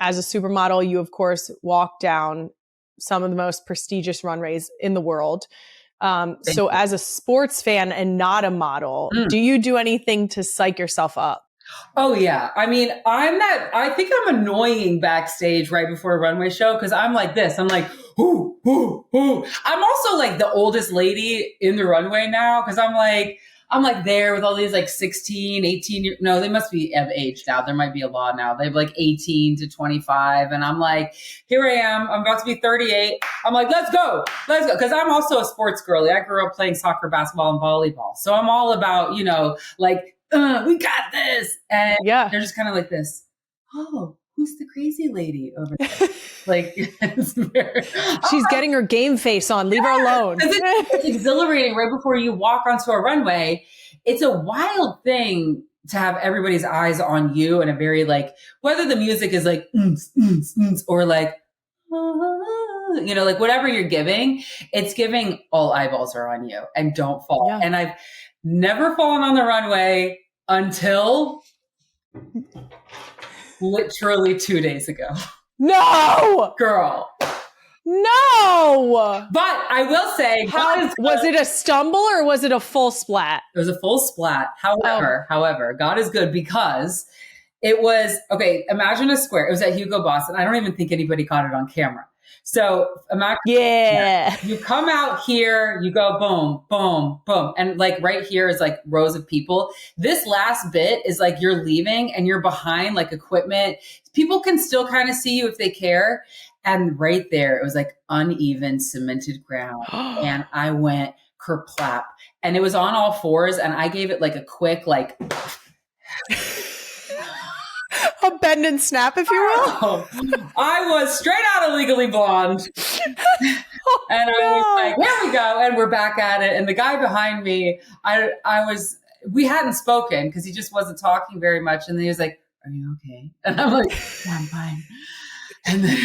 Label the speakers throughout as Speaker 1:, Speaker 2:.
Speaker 1: as a supermodel, you of course walk down some of the most prestigious runways in the world. So as a sports fan and not a model, do you do anything to psych yourself up?
Speaker 2: Oh yeah. I mean, I think I'm annoying backstage right before a runway show because I'm like this. I'm like, ooh, ooh, ooh. I'm also like the oldest lady in the runway now because I'm like there with all these like 16, 18 no, they must be of age now. There might be a law now. They have like 18 to 25. And I'm like, here I am. I'm about to be 38. I'm like, let's go. Let's go. Cause I'm also a sports girly. I grew up playing soccer, basketball, and volleyball. So I'm all about, like, we got this. And they're just kind of like this. Oh, who's the crazy lady over there? Like,
Speaker 1: she's getting her game face on. Leave her alone.
Speaker 2: It's exhilarating right before you walk onto a runway. It's a wild thing to have everybody's eyes on you and a very like, whether the music is like, or like, like whatever you're giving, it's giving all eyeballs are on you and don't fall. Yeah. And I've never fallen on the runway until literally 2 days ago.
Speaker 1: No!
Speaker 2: Girl.
Speaker 1: No!
Speaker 2: But I will say...
Speaker 1: was it a stumble or was it a full splat?
Speaker 2: It was a full splat. However, God is good because it was... Okay, imagine a square. It was at Hugo Boss, and I don't even think anybody caught it on camera. So imagine you come out here, you go boom, boom, boom. And like right here is like rows of people. This last bit is like you're leaving and you're behind like equipment. People can still kind of see you if they care. And right there, it was like uneven cemented ground. And I went kerplap. And it was on all fours. And I gave it like a quick like...
Speaker 1: a bend and snap, if you will.
Speaker 2: I was straight out of Legally Blonde. And I was like, here we go. And we're back at it. And the guy behind me, we hadn't spoken because he just wasn't talking very much. And then he was like, are you okay? And I'm like, yeah, I'm fine. And then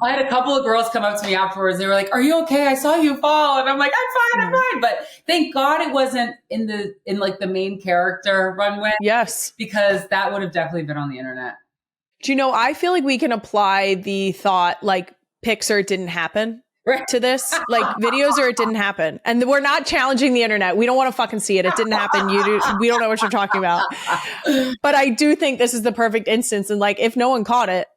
Speaker 2: I had a couple of girls come up to me afterwards. They were like, are you okay? I saw you fall. And I'm like, I'm fine. But thank God it wasn't in like the main character runway.
Speaker 1: Yes.
Speaker 2: Because that would have definitely been on the internet.
Speaker 1: Do you know, I feel like we can apply the thought like pics or it didn't happen to this, like videos or it didn't happen. And we're not challenging the internet. We don't want to fucking see it. It didn't happen. We don't know what you're talking about. But I do think this is the perfect instance. And like, if no one caught it,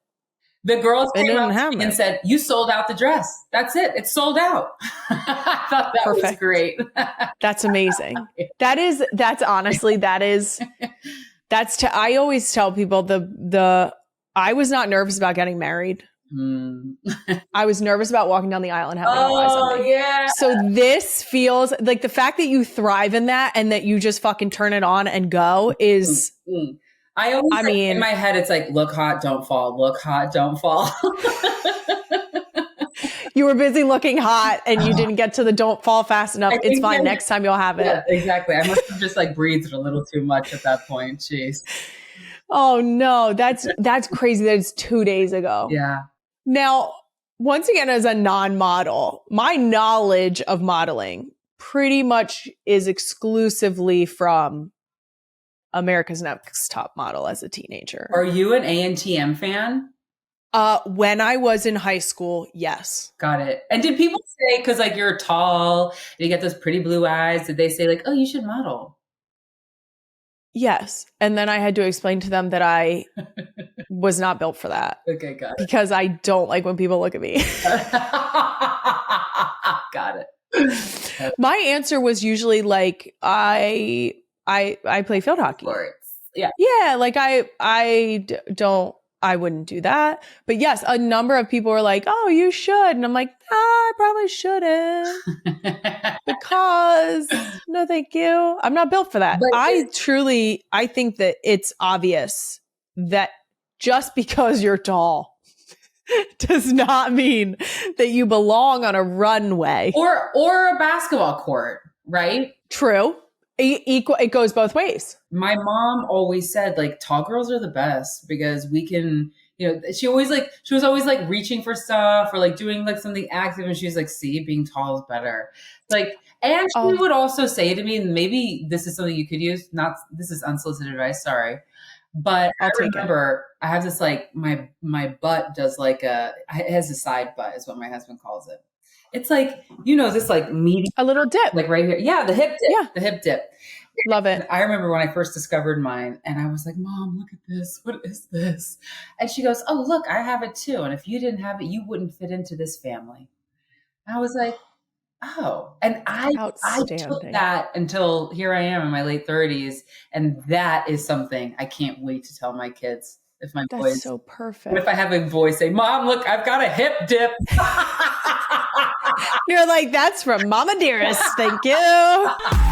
Speaker 2: the girls came up to me and said, you sold out the dress. That's it. It's sold out. I thought that was great.
Speaker 1: That's amazing. I always tell people I was not nervous about getting married. I was nervous about walking down the aisle and having all eyes on me.
Speaker 2: Yeah.
Speaker 1: So this feels like the fact that you thrive in that and that you just fucking turn it on and go is...
Speaker 2: I mean, in my head, it's like, look hot, don't fall. Look hot, don't fall.
Speaker 1: You were busy looking hot and you didn't get to the don't fall fast enough. It's fine. Next time you'll have it.
Speaker 2: Yeah, exactly. I must have just like breathed a little too much at that point. Jeez.
Speaker 1: Oh no, that's crazy. That's 2 days ago.
Speaker 2: Yeah.
Speaker 1: Now, once again, as a non-model, my knowledge of modeling pretty much is exclusively from America's Next Top Model as a teenager.
Speaker 2: Are you an ANTM fan?
Speaker 1: When I was in high school, yes.
Speaker 2: Got it. And did people say, because like you're tall, and you get those pretty blue eyes, did they say like, oh, you should model?
Speaker 1: Yes. And then I had to explain to them that I was not built for that.
Speaker 2: Okay, got it.
Speaker 1: Because I don't like when people look at me.
Speaker 2: Got it.
Speaker 1: My answer was usually like, I play field hockey.
Speaker 2: Sports. Yeah.
Speaker 1: Yeah. Like I wouldn't do that. But yes, a number of people were like, oh, you should. And I'm like, I probably shouldn't because no, thank you. I'm not built for that. But I think that it's obvious that just because you're tall does not mean that you belong on a runway
Speaker 2: or a basketball court, right?
Speaker 1: True. It goes both ways.
Speaker 2: My mom always said like tall girls are the best because we can, she was always like reaching for stuff or like doing like something active. And she's like, see, being tall is better. Like, and she would also say to me, and maybe this is something you could use, this is unsolicited advice. Sorry. But
Speaker 1: I'll
Speaker 2: I
Speaker 1: take it.
Speaker 2: remember I have this like my butt does like it has a side butt is what my husband calls it. It's like, this like meaty,
Speaker 1: A little dip.
Speaker 2: like right here. Yeah, the hip dip.
Speaker 1: Yeah.
Speaker 2: The hip dip.
Speaker 1: Love it.
Speaker 2: And I remember when I first discovered mine and I was like, Mom, look at this. What is this? And she goes, oh, look, I have it too. And if you didn't have it, you wouldn't fit into this family. And I was like, oh. And I took that until here I am in my late 30s. And that is something I can't wait to tell my kids. If my
Speaker 1: That's so perfect.
Speaker 2: What if I have a voice say, Mom, look, I've got a hip dip.
Speaker 1: You're like, that's from Mama Dearest. Thank you.